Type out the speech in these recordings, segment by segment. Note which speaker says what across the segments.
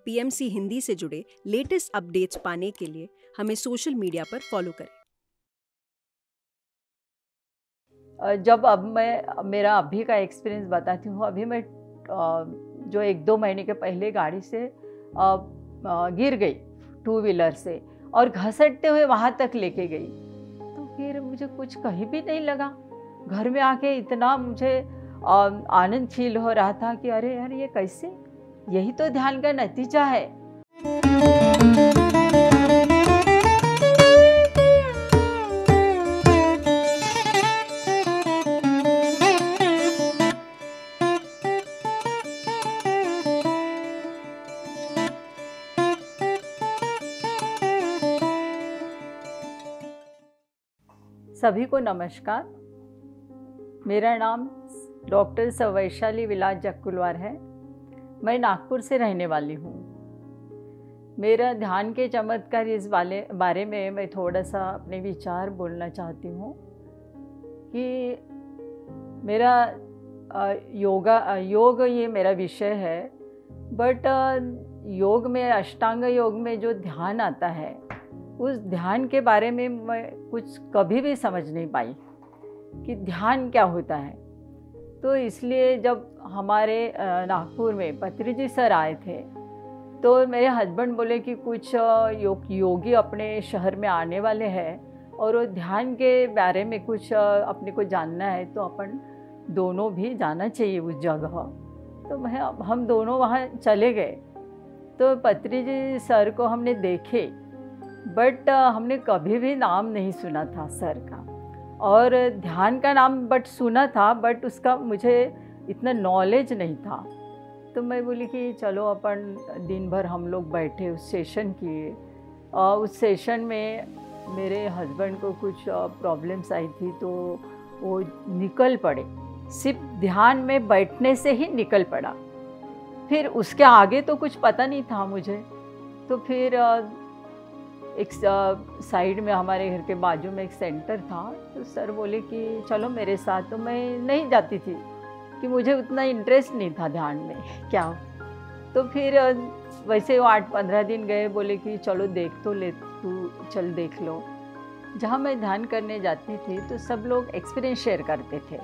Speaker 1: PMC Hindi से जुड़े latest updates पाने के लिए हमें सोशल मीडिया पर फॉलो करें।
Speaker 2: जब अब मैं मेरा अभी का एक्सपीरियंस बताती हूँ। अभी मैं जो 1-2 महीने के पहले गाड़ी से गिर गई टू व्हीलर से और घसटते हुए वहाँ तक लेके गई। तो फिर मुझे कुछ कहीं भी नहीं लगा। घर में आके इतना मुझे आनंद फील हो रहा था कि अरे यार ये कैसे, यही तो ध्यान का नतीजा है। सभी को नमस्कार। मेरा नाम डॉक्टर वैशाली विलास जक्कुलवार है। मैं नागपुर से रहने वाली हूँ। मेरा ध्यान के चमत्कार इस बारे में मैं थोड़ा सा अपने विचार बोलना चाहती हूँ कि मेरा योग ये मेरा विषय है। बट योग में, अष्टांग योग में जो ध्यान आता है, उस ध्यान के बारे में मैं कुछ कभी भी समझ नहीं पाई कि ध्यान क्या होता है। तो इसलिए जब हमारे नागपुर में पत्री जी सर आए थे तो मेरे हस्बैंड बोले कि कुछ योगी अपने शहर में आने वाले हैं और वो ध्यान के बारे में कुछ अपने को जानना है, तो अपन दोनों भी जाना चाहिए उस जगह। तो हम दोनों वहाँ चले गए। तो पत्री जी सर को हमने देखे, बट हमने कभी भी नाम नहीं सुना था सर का, और ध्यान का नाम बट सुना था, बट उसका मुझे इतना नॉलेज नहीं था। तो मैं बोली कि चलो अपन दिन भर हम लोग बैठे, उस सेशन किए। उस सेशन में मेरे हस्बैंड को कुछ प्रॉब्लम्स आई थी, तो वो निकल पड़े। सिर्फ ध्यान में बैठने से ही निकल पड़ा। फिर उसके आगे तो कुछ पता नहीं था मुझे। तो फिर एक साइड में हमारे घर के बाजू में एक सेंटर था, तो सर बोले कि चलो मेरे साथ। तो मैं नहीं जाती थी कि मुझे उतना इंटरेस्ट नहीं था ध्यान में क्या। तो फिर वैसे वो 8-15 दिन गए, बोले कि चलो देख तो ले, तू चल देख लो। जहाँ मैं ध्यान करने जाती थी तो सब लोग एक्सपीरियंस शेयर करते थे,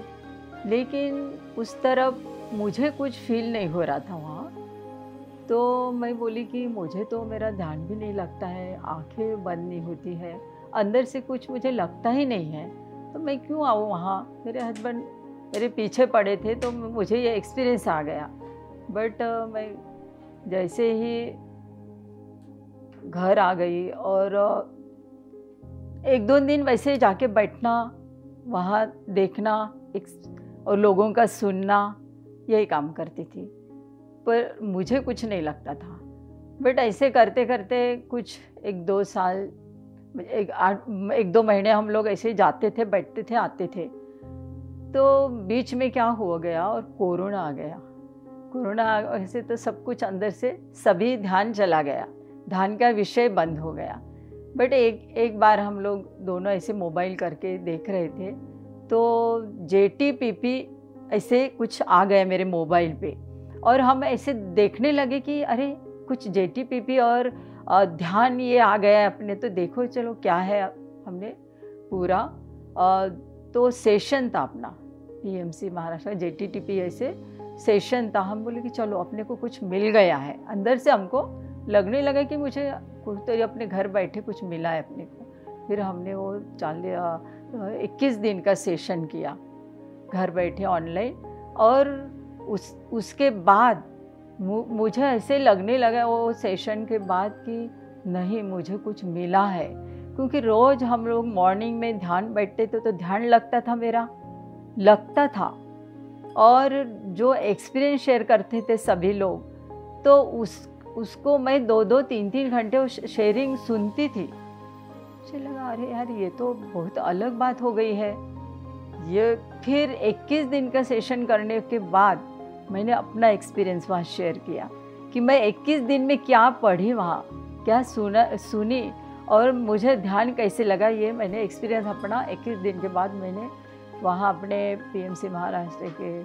Speaker 2: लेकिन उस तरफ मुझे कुछ फील नहीं हो रहा था वहाँ। तो मैं बोली कि मुझे तो मेरा ध्यान भी नहीं लगता है, आंखें बंद नहीं होती है, अंदर से कुछ मुझे लगता ही नहीं है, तो मैं क्यों आऊँ वहाँ। मेरे हस्बैंड मेरे पीछे पड़े थे, तो मुझे ये एक्सपीरियंस आ गया। बट मैं जैसे ही घर आ गई और 1-2 दिन वैसे जाके बैठना, वहाँ देखना और लोगों का सुनना, यही काम करती थी, पर मुझे कुछ नहीं लगता था। बट ऐसे करते करते कुछ 1-2 साल, 1-2 महीने हम लोग ऐसे जाते थे, बैठते थे, आते थे। तो बीच में क्या हो गया, और कोरोना आ गया। कोरोना ऐसे तो सब कुछ अंदर से सभी ध्यान चला गया, ध्यान का विषय बंद हो गया। बट एक बार हम लोग दोनों ऐसे मोबाइल करके देख रहे थे, तो JTPP ऐसे कुछ आ गया मेरे मोबाइल पे, और हम ऐसे देखने लगे कि अरे कुछ JTPP और ध्यान ये आ गया है अपने, तो देखो चलो क्या है। हमने पूरा तो सेशन था अपना PMC महाराष्ट्र JTPP ऐसे सेशन था। हम बोले कि चलो अपने को कुछ मिल गया है। अंदर से हमको लगने लगा कि मुझे कुछ तो अपने घर बैठे कुछ मिला है अपने को। फिर हमने वो 21 दिन का सेशन किया घर बैठे ऑनलाइन, और उसके बाद मुझे ऐसे लगने लगा वो सेशन के बाद कि नहीं, मुझे कुछ मिला है। क्योंकि रोज़ हम लोग मॉर्निंग में ध्यान बैठते थे, तो ध्यान लगता था, मेरा लगता था। और जो एक्सपीरियंस शेयर करते थे सभी लोग, तो उसको मैं 2-2, 3-3 घंटे वो शेयरिंग सुनती थी। मुझे लगा अरे यार ये तो बहुत अलग बात हो गई है ये। फिर 21 दिन का सेशन करने के बाद मैंने अपना एक्सपीरियंस वहाँ शेयर किया कि मैं 21 दिन में क्या पढ़ी, वहाँ क्या सुनी, और मुझे ध्यान कैसे लगा। ये मैंने एक्सपीरियंस अपना 21 दिन के बाद मैंने वहाँ अपने PMC महाराष्ट्र के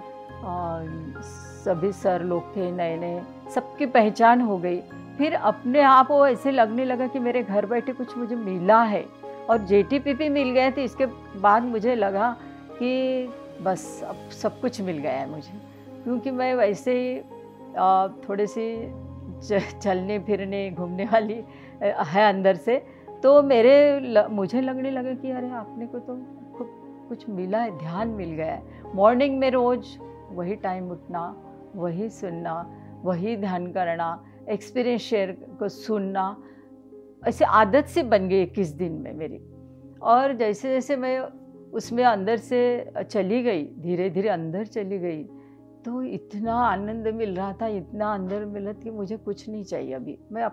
Speaker 2: सभी सर लोग थे नए नए, सबकी पहचान हो गई। फिर अपने आप वो ऐसे लगने लगा कि मेरे घर बैठे कुछ मुझे मिला है, और JTPP मिल गए थे। इसके बाद मुझे लगा कि बस अब सब कुछ मिल गया है मुझे, क्योंकि मैं वैसे ही थोड़ी सी चलने फिरने घूमने वाली है अंदर से। तो मुझे लगने लगा कि अरे आपने को तो कुछ मिला है, ध्यान मिल गया है। मॉर्निंग में रोज़ वही टाइम उठना, वही सुनना, वही ध्यान करना, एक्सपीरियंस शेयर को सुनना, ऐसे आदत से बन गई 21 दिन में मेरी। और जैसे जैसे मैं उसमें अंदर से चली गई, धीरे धीरे अंदर चली गई, तो इतना आनंद मिल रहा था, इतना अंदर मिला कि मुझे कुछ नहीं चाहिए अभी। मैं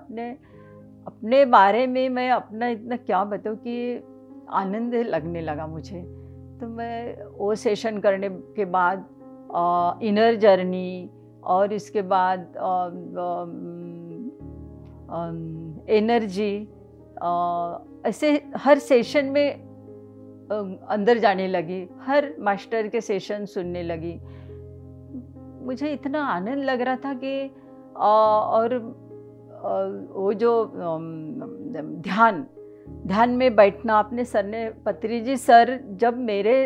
Speaker 2: अपने बारे में मैं अपना इतना क्या बताऊँ कि आनंद लगने लगा मुझे। तो मैं वो सेशन करने के बाद इनर जर्नी, और इसके बाद एनर्जी, ऐसे हर सेशन में अंदर जाने लगी, हर मास्टर के सेशन सुनने लगी। मुझे इतना आनंद लग रहा था कि और वो जो ध्यान में बैठना, अपने सर ने, पत्री जी सर जब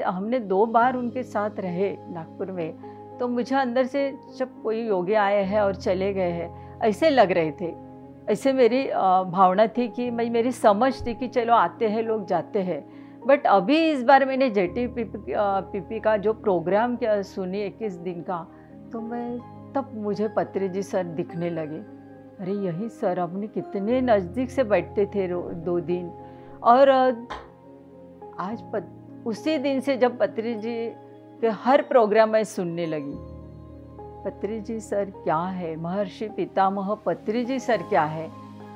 Speaker 2: हमने 2 बार उनके साथ रहे नागपुर में, तो मुझे अंदर से जब कोई योगी आए हैं और चले गए हैं ऐसे लग रहे थे। ऐसे मेरी भावना थी कि मेरी समझ थी कि चलो आते हैं लोग, जाते हैं। बट अभी इस बार मैंने JTPP का जो प्रोग्राम क्या सुनी 21 दिन का, तो तब मुझे पत्री जी सर दिखने लगे। अरे यही सर, अपने कितने नज़दीक से बैठते थे 2 दिन। और आज उसी दिन से जब पत्री जी के हर प्रोग्राम मैं सुनने लगी, पत्री जी सर क्या है, महर्षि पितामह पत्री जी सर क्या है,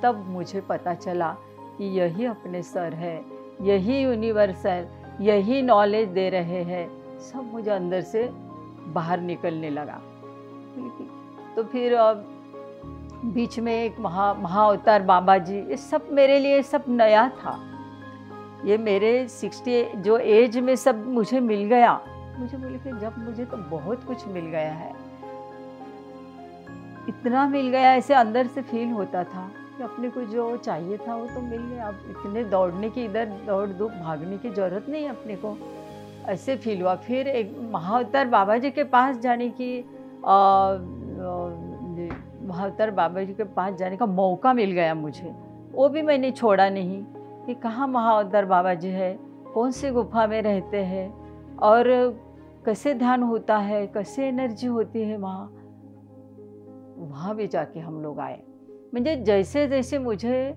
Speaker 2: तब मुझे पता चला कि यही अपने सर है, यही यूनिवर्सल, यही नॉलेज दे रहे हैं। सब मुझे अंदर से बाहर निकलने लगा। तो फिर बीच में एक महाअवतार बाबा जी, ये सब मेरे लिए सब नया था। ये मेरे 60 जो एज में सब मुझे मिल गया। मुझे बोले कि जब मुझे तो बहुत कुछ मिल गया है, इतना मिल गया, ऐसे अंदर से फील होता था कि अपने को जो चाहिए था वो तो मिल गया। अब इतने दौड़ने की, इधर दौड़ धूप भागने की ज़रूरत नहीं है अपने को, ऐसे फील हुआ। फिर एक महाअवतार बाबा जी के पास जाने की महाअवतार बाबा जी के पास जाने का मौका मिल गया मुझे। वो भी मैंने छोड़ा नहीं कि कहाँ महाअवतार बाबा जी है, कौन सी गुफा में रहते हैं, और कैसे ध्यान होता है, कैसे एनर्जी होती है वहाँ भी जाके हम लोग आए। मुझे जैसे जैसे मुझे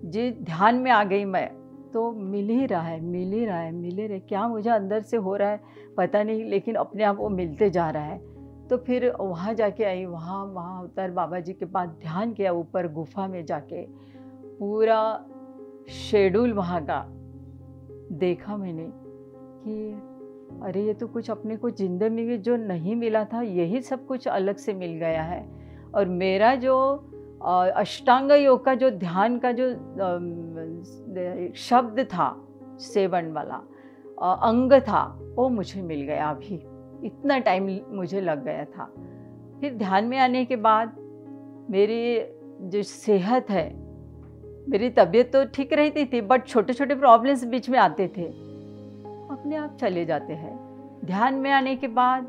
Speaker 2: जी ध्यान में आ गई मैं, तो मिल ही रहा है, क्या मुझे अंदर से हो रहा है पता नहीं, लेकिन अपने आप वो मिलते जा रहा है। तो फिर वहाँ जाके आई, वहाँ महाअवतार बाबा जी के पास ध्यान किया, ऊपर गुफा में जाके पूरा शेड्यूल वहाँ का देखा मैंने कि अरे ये तो कुछ अपने को जिंदगी में जो नहीं मिला था, यही सब कुछ अलग से मिल गया है। और मेरा जो अष्टांग योग का जो ध्यान का जो शब्द था, 7 वाला अंग था, वो मुझे मिल गया। अभी इतना टाइम मुझे लग गया था। फिर ध्यान में आने के बाद मेरी जो सेहत है, मेरी तबीयत तो ठीक रहती थी, बट छोटे छोटे प्रॉब्लम्स बीच में आते थे, अपने आप चले जाते हैं। ध्यान में आने के बाद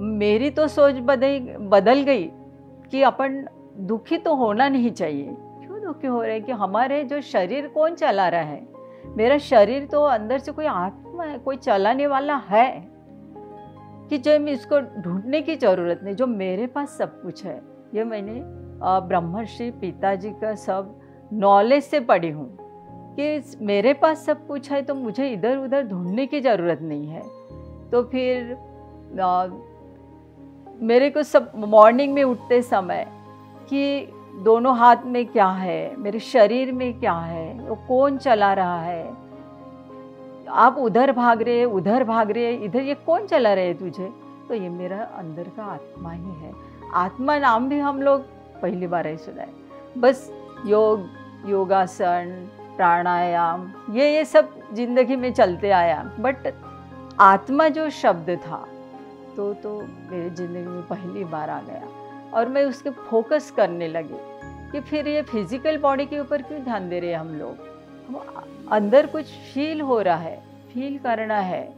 Speaker 2: मेरी तो सोच बदल गई कि अपन दुखी तो होना नहीं चाहिए। क्यों दुखी हो रहे हैं कि हमारे जो शरीर कौन चला रहा है? मेरा शरीर तो अंदर से कोई आत्मा है, कोई चलाने वाला है, कि जो मैं इसको ढूंढने की ज़रूरत नहीं, जो मेरे पास सब कुछ है। ये मैंने ब्रह्मर्षि पिताजी का सब नॉलेज से पढ़ी हूँ कि मेरे पास सब कुछ है, तो मुझे इधर उधर ढूंढने की ज़रूरत नहीं है। तो फिर मेरे को सब मॉर्निंग में उठते समय कि दोनों हाथ में क्या है, मेरे शरीर में क्या है, वो कौन चला रहा है, आप उधर भाग रहे, इधर ये कौन चला रहे तुझे? तो ये मेरा अंदर का आत्मा ही है। आत्मा नाम भी हम लोग पहली बार ही सुना है। बस योगासन, प्राणायाम, ये सब जिंदगी में चलते आया, बट आत्मा जो शब्द था तो मेरी ज़िंदगी में पहली बार आ गया, और मैं उसके फोकस करने लगी कि फिर ये फिजिकल बॉडी के ऊपर क्यों ध्यान दे रहे हैं हम लोग। हम अंदर कुछ फील हो रहा है, फील करना है,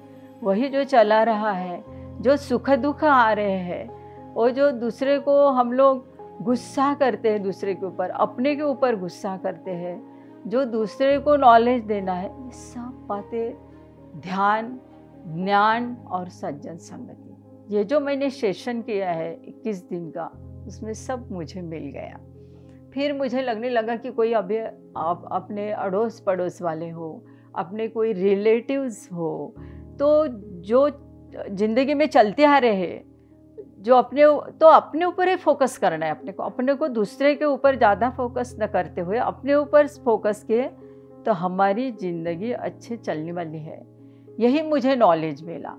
Speaker 2: वही जो चला रहा है, जो सुख दुख आ रहे हैं, वो जो दूसरे को हम लोग गुस्सा करते हैं, दूसरे के ऊपर, अपने के ऊपर गुस्सा करते हैं, जो दूसरे को नॉलेज देना है, ये सब बातें ध्यान, ज्ञान और सज्जन संगति, ये जो मैंने सेशन किया है 21 दिन का, उसमें सब मुझे मिल गया। फिर मुझे लगने लगा कि कोई अभी आप अपने अड़ोस पड़ोस वाले हो, अपने कोई रिलेटिव्स हो, तो जो ज़िंदगी में चलते आ रहे हैं, जो अपने ऊपर ही फोकस करना है, अपने को दूसरे के ऊपर ज़्यादा फोकस न करते हुए अपने ऊपर फोकस किए तो हमारी ज़िंदगी अच्छे चलने वाली है। यही मुझे नॉलेज मिला।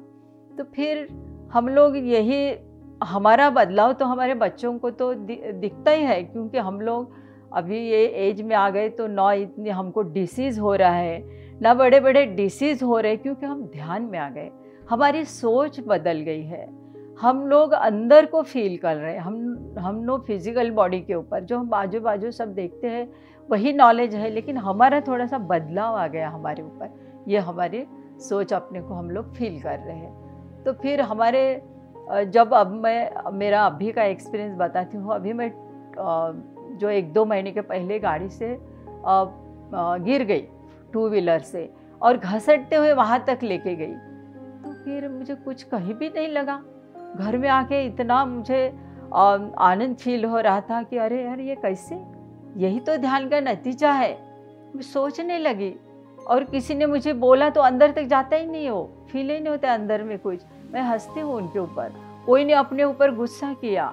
Speaker 2: तो फिर हम लोग यही, हमारा बदलाव तो हमारे बच्चों को तो दिखता ही है, क्योंकि हम लोग अभी ये एज में आ गए तो ना इतनी हमको डिसीज़ हो रहा है, ना बड़े बड़े डिसीज़ हो रहे, क्योंकि हम ध्यान में आ गए, हमारी सोच बदल गई है। हम लोग अंदर को फील कर रहे हैं। हम लोग फिजिकल बॉडी के ऊपर जो हम बाजू बाजू सब देखते हैं वही नॉलेज है, लेकिन हमारा थोड़ा सा बदलाव आ गया हमारे ऊपर, ये हमारी सोच अपने को हम लोग फील कर रहे हैं। तो फिर हमारे जब अब मैं मेरा अभी का एक्सपीरियंस बताती हूँ। अभी मैं जो 1-2 महीने के पहले गाड़ी से गिर गई 2 व्हीलर से, और घसटते हुए वहाँ तक लेके गई। तो फिर मुझे कुछ कहीं भी नहीं लगा। घर में आके इतना मुझे आनंद फील हो रहा था कि अरे यार ये कैसे, यही तो ध्यान का नतीजा है। मैं सोचने लगी, और किसी ने मुझे बोला तो अंदर तक जाता ही नहीं हो, फील ही नहीं होता अंदर में कुछ। मैं हंसती हूँ उनके ऊपर, कोई ने अपने ऊपर गुस्सा किया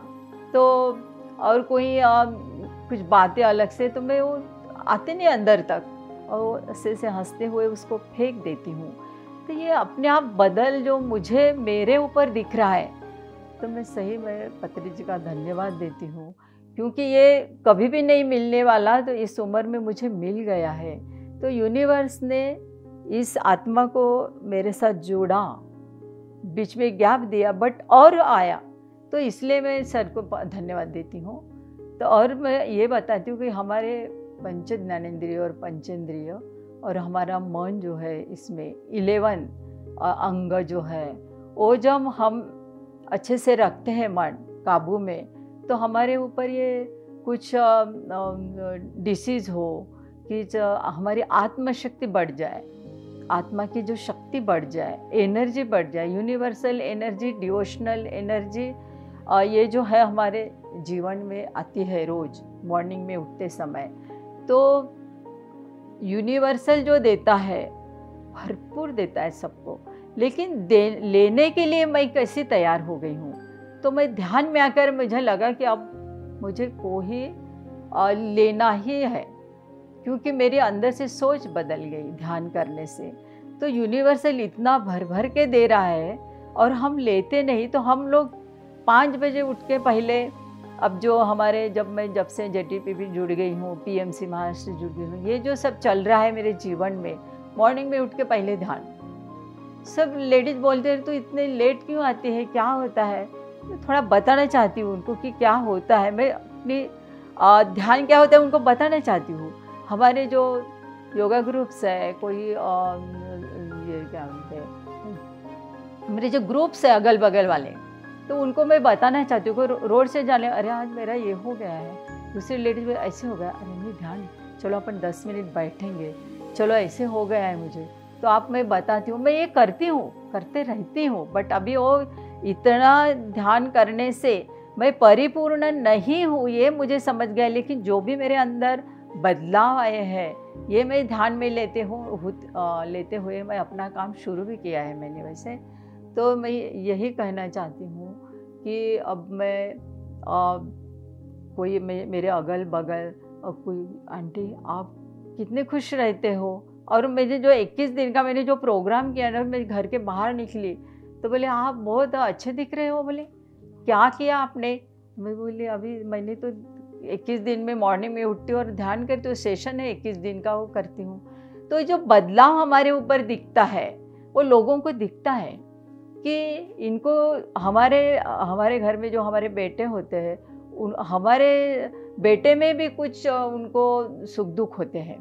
Speaker 2: तो, और कोई कुछ बातें अलग से, तो मैं वो आते नहीं अंदर तक, और ऐसे से हंसते हुए उसको फेंक देती हूँ। तो ये अपने आप बदल जो मुझे मेरे ऊपर दिख रहा है, तो मैं पत्री जी का धन्यवाद देती हूँ, क्योंकि ये कभी भी नहीं मिलने वाला, तो इस उम्र में मुझे मिल गया है। तो यूनिवर्स ने इस आत्मा को मेरे साथ जोड़ा, बीच में गैप दिया, बट और आया, तो इसलिए मैं सर को धन्यवाद देती हूँ। तो और मैं ये बताती हूँ कि हमारे पंच ज्ञानेंद्रिय और पंचेंद्रिय और हमारा मन जो है, इसमें 11 अंग जो है, वो जब हम अच्छे से रखते हैं मन काबू में, तो हमारे ऊपर ये कुछ डिसीज़ हो कि हमारी आत्मशक्ति बढ़ जाए, आत्मा की जो शक्ति बढ़ जाए, एनर्जी बढ़ जाए, यूनिवर्सल एनर्जी, डिवोशनल एनर्जी, ये जो है हमारे जीवन में आती है रोज़ मॉर्निंग में उठते समय। तो यूनिवर्सल जो देता है भरपूर देता है सबको, लेकिन लेने के लिए मैं कैसे तैयार हो गई हूँ। तो मैं ध्यान में आकर मुझे लगा कि अब मुझे को ही लेना ही है, क्योंकि मेरे अंदर से सोच बदल गई ध्यान करने से। तो यूनिवर्सल इतना भर भर के दे रहा है और हम लेते नहीं। तो हम लोग 5 बजे उठ के पहले, अब जो हमारे जब से JTP भी जुड़ गई हूँ, PMC महाराष्ट्र जुड़ गई हूँ, ये जो सब चल रहा है मेरे जीवन में, मॉर्निंग में उठ के पहले ध्यान। सब लेडीज़ बोलते हैं तो इतने लेट क्यों आती है, क्या होता है? मैं थोड़ा बताना चाहती हूँ उनको कि क्या होता है, मैं अपनी ध्यान क्या होता है उनको बताना चाहती हूँ। हमारे जो योगा ग्रुप्स है, कोई ये क्या बोलते हैं, मेरे जो ग्रुप्स है अगल बगल वाले, तो उनको मैं बताना चाहती हूँ। रोड से जाने, अरे आज मेरा ये हो गया है, दूसरी लेडीज में ऐसे हो गया, अरे नहीं ध्यान, चलो अपन 10 मिनट बैठेंगे, चलो ऐसे हो गया है मुझे। तो आप मैं बताती हूँ, मैं ये करती हूँ, करते रहती हूँ, बट अभी वो इतना ध्यान करने से मैं परिपूर्ण नहीं हूँ, ये मुझे समझ गया। लेकिन जो भी मेरे अंदर बदलाव आए हैं, ये मैं ध्यान में लेते हुए मैं अपना काम शुरू भी किया है मैंने वैसे। तो मैं यही कहना चाहती हूँ कि अब मैं कोई मेरे अगल बगल कोई आंटी, आप कितने खुश रहते हो। और मैंने जो 21 दिन का मैंने जो प्रोग्राम किया ना, मैं घर के बाहर निकली तो बोले आप बहुत अच्छे दिख रहे हो। बोले क्या किया आपने? मैं बोली अभी मैंने तो 21 दिन में मॉर्निंग में उठती हूँ और ध्यान करती हूँ, सेशन है 21 दिन का, वो करती हूँ। तो जो बदलाव हमारे ऊपर दिखता है वो लोगों को दिखता है कि इनको, हमारे घर में जो हमारे बेटे होते हैं, हमारे बेटे में भी कुछ उनको सुख दुख होते हैं,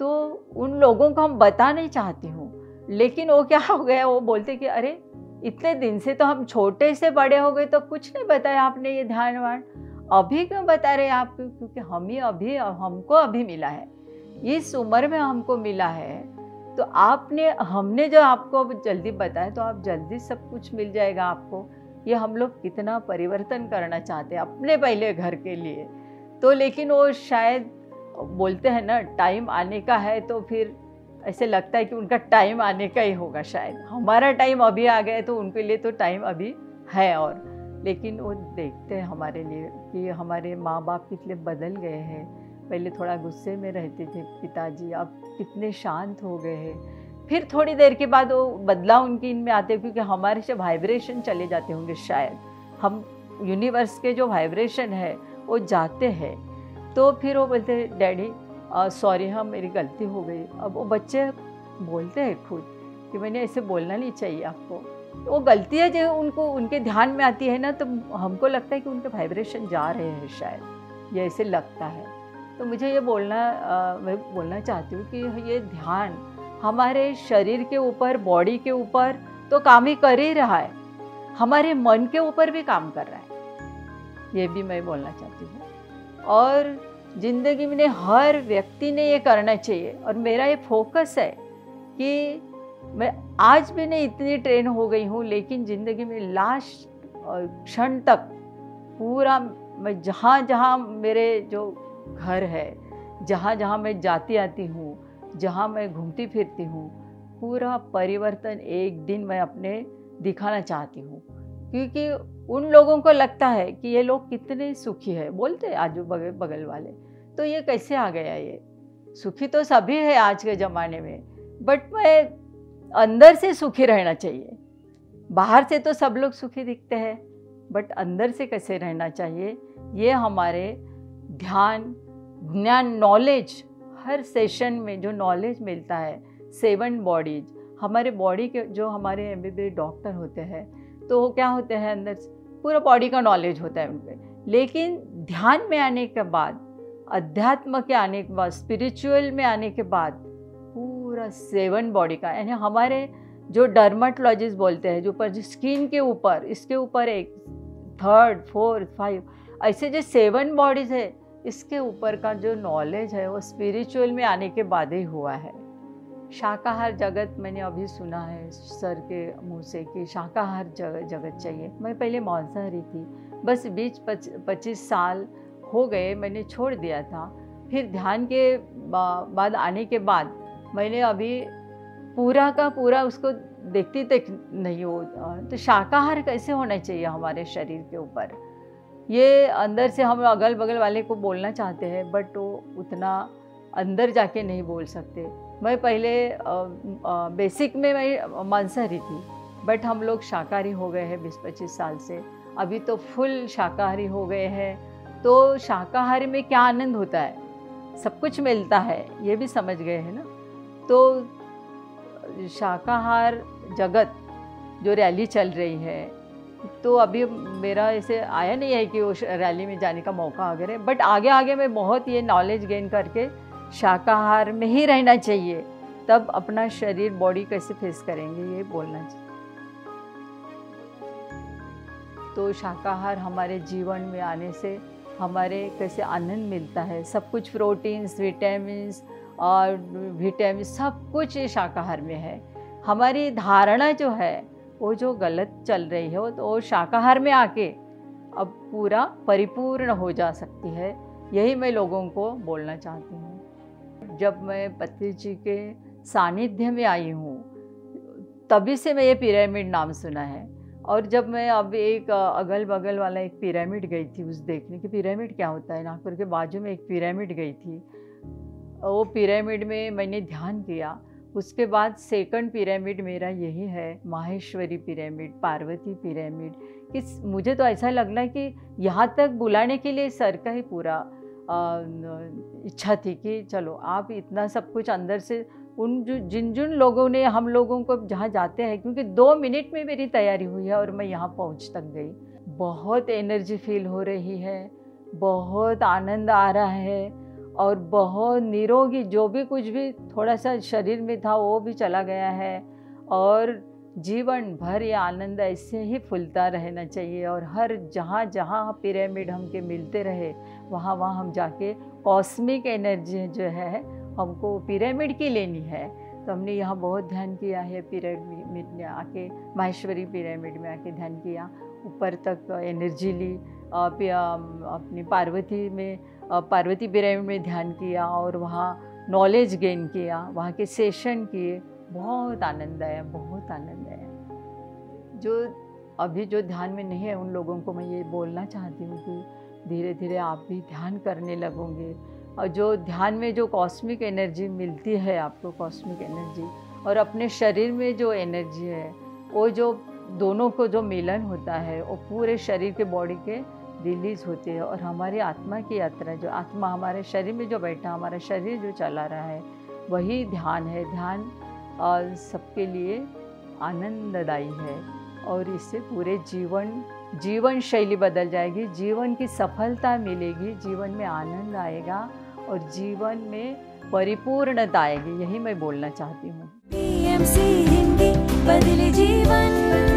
Speaker 2: तो उन लोगों को हम बता नहीं चाहती हूँ, लेकिन वो क्या हो गया, वो बोलते कि अरे इतने दिन से तो हम छोटे से बड़े हो गए तो कुछ नहीं बताया आपने, ये ध्यान वान अभी क्यों बता रहे आप? क्योंकि हमको अभी मिला है, इस उम्र में हमको मिला है, तो हमने जो आपको जल्दी बताया तो आप जल्दी सब कुछ मिल जाएगा आपको। ये हम लोग कितना परिवर्तन करना चाहते हैं अपने पहले घर के लिए, तो लेकिन वो शायद बोलते हैं ना टाइम आने का है, तो फिर ऐसे लगता है कि उनका टाइम आने का ही होगा, शायद हमारा टाइम अभी आ गया है तो उनके लिए तो टाइम अभी है। और लेकिन वो देखते हैं हमारे लिए कि हमारे माँ बाप कितने बदल गए हैं। पहले थोड़ा गुस्से में रहते थे पिताजी, अब कितने शांत हो गए हैं। फिर थोड़ी देर के बाद वो बदलाव उनकी इनमें आते हैं, क्योंकि हमारे से वाइब्रेशन चले जाते होंगे, शायद हम यूनिवर्स के जो वाइब्रेशन है वो जाते हैं। तो फिर वो बोलते हैं डैडी सॉरी, हाँ मेरी गलती हो गई। अब वो बच्चे बोलते हैं खुद कि मैंने ऐसे बोलना नहीं चाहिए आपको। वो गलतियाँ जो उनको उनके ध्यान में आती है ना, तो हमको लगता है कि उनके वाइब्रेशन जा रहे हैं, शायद ये ऐसे लगता है। तो मुझे ये मैं बोलना चाहती हूँ कि ये ध्यान हमारे शरीर के ऊपर, बॉडी के ऊपर तो काम ही कर ही रहा है, हमारे मन के ऊपर भी काम कर रहा है, ये भी मैं बोलना चाहती हूँ। और ज़िंदगी में हर व्यक्ति ने ये करना चाहिए। और मेरा ये फोकस है कि मैं आज भी नहीं इतनी ट्रेन हो गई हूँ, लेकिन ज़िंदगी में लास्ट क्षण तक पूरा मैं जहाँ जहाँ मेरे जो घर है, जहाँ जहाँ मैं जाती आती हूँ, जहाँ मैं घूमती फिरती हूँ, पूरा परिवर्तन एक दिन मैं अपने दिखाना चाहती हूँ। क्योंकि उन लोगों को लगता है कि ये लोग कितने सुखी है, बोलते हैं आजू बगल वाले, तो ये कैसे आ गया, ये सुखी तो सभी है आज के ज़माने में, बट मैं अंदर से सुखी रहना चाहिए। बाहर से तो सब लोग सुखी दिखते हैं, बट अंदर से कैसे रहना चाहिए, ये हमारे ध्यान, ज्ञान, नॉलेज, हर सेशन में जो नॉलेज मिलता है, 7 बॉडीज, हमारे बॉडी के जो हमारे MBBS डॉक्टर होते हैं, तो वो क्या होते हैं, अंदर से पूरा बॉडी का नॉलेज होता है उनपे। लेकिन ध्यान में आने के बाद, अध्यात्म के आने के बाद, स्पिरिचुअल में आने के बाद पूरा 7 बॉडी का, यानी हमारे जो डर्मेटोलॉजिस्ट बोलते हैं, जो पर स्किन के ऊपर, इसके ऊपर 1, 3, 4, 5 ऐसे जो 7 बॉडीज है, इसके ऊपर का जो नॉलेज है वो स्पिरिचुअल में आने के बाद ही हुआ है। शाकाहार जगत मैंने अभी सुना है सर के मुंह से कि शाकाहार जगत चाहिए। मैं पहले मांसाहारी थी, बस 20-25 साल हो गए मैंने छोड़ दिया था। फिर ध्यान के बाद आने के बाद मैंने अभी पूरा का पूरा उसको देखती तक नहीं हो। तो शाकाहार कैसे होना चाहिए हमारे शरीर के ऊपर, ये अंदर से हम अगल बगल वाले को बोलना चाहते हैं, बट वो उतना अंदर जाके नहीं बोल सकते। मैं पहले बेसिक में मैं मांसाहारी थी, बट हम लोग शाकाहारी हो गए हैं 20-25 साल से, अभी तो फुल शाकाहारी हो गए हैं। तो शाकाहारी में क्या आनंद होता है, सब कुछ मिलता है, ये भी समझ गए हैं ना। तो शाकाहार जगत जो रैली चल रही है, तो अभी मेरा ऐसे आया नहीं है कि वो रैली में जाने का मौका वगैरह, बट आगे आगे मैं बहुत ये नॉलेज गेन करके शाकाहार में ही रहना चाहिए, तब अपना शरीर बॉडी कैसे फेस करेंगे ये बोलना चाहिए। तो शाकाहार हमारे जीवन में आने से हमारे कैसे आनंद मिलता है, सब कुछ प्रोटीन्स, विटामिन सब कुछ शाकाहार में है। हमारी धारणा जो है वो जो गलत चल रही है वो शाकाहार में आके अब पूरा परिपूर्ण हो जा सकती है, यही मैं लोगों को बोलना चाहती हूँ। जब मैं पत्नी जी के सानिध्य में आई हूँ तभी से मैं ये पिरामिड नाम सुना है। और जब मैं अब एक अगल बगल वाला एक पिरामिड गई थी उस देखने की, पिरामिड क्या होता है, नागपुर के बाजू में एक पिरामिड गई थी, वो पिरामिड में मैंने ध्यान किया। उसके बाद सेकंड पिरामिड मेरा यही है, माहेश्वरी पिरामिड, पार्वती पिरामिड। कि मुझे तो ऐसा लग रहा है कि यहाँ तक बुलाने के लिए सर का ही पूरा इच्छा थी कि चलो आप इतना सब कुछ अंदर से उन जिन लोगों ने हम लोगों को जहाँ जाते हैं, क्योंकि 2 मिनट में मेरी तैयारी हुई है और मैं यहाँ पहुँच तक गई। बहुत एनर्जी फील हो रही है, बहुत आनंद आ रहा है और बहुत निरोगी, जो भी कुछ भी थोड़ा सा शरीर में था वो भी चला गया है और जीवन भर ये आनंद ऐसे ही फूलता रहना चाहिए। और हर जहाँ जहाँ पिरामिड हमके मिलते रहे वहाँ वहाँ हम जाके कॉस्मिक एनर्जी जो है हमको पिरामिड की लेनी है। तो हमने यहाँ बहुत ध्यान किया है, पिरामिड में आके, माहेश्वरी पिरामिड में आके ध्यान किया, ऊपर तक एनर्जी ली, अपनी पार्वती पिरामिड में ध्यान किया और वहाँ नॉलेज गेन किया, वहाँ के सेशन किए, बहुत आनंद आया, बहुत आनंद आया। जो अभी जो ध्यान में नहीं है उन लोगों को मैं ये बोलना चाहती हूँ कि धीरे धीरे आप भी ध्यान करने लगोगे और जो ध्यान में जो कॉस्मिक एनर्जी मिलती है आपको, कॉस्मिक एनर्जी और अपने शरीर में जो एनर्जी है, वो जो दोनों को जो मिलन होता है वो पूरे शरीर के बॉडी के रिलीज़ होते हैं और हमारी आत्मा की यात्रा, जो आत्मा हमारे शरीर में जो बैठा, हमारा शरीर जो चला रहा है वही ध्यान है। ध्यान सबके लिए आनंददायी है और इससे पूरे जीवन शैली बदल जाएगी, जीवन की सफलता मिलेगी, जीवन में आनंद आएगा और जीवन में परिपूर्णता आएगी। यही मैं बोलना चाहती हूँ।
Speaker 3: PMC हिंदी बदले जीवन।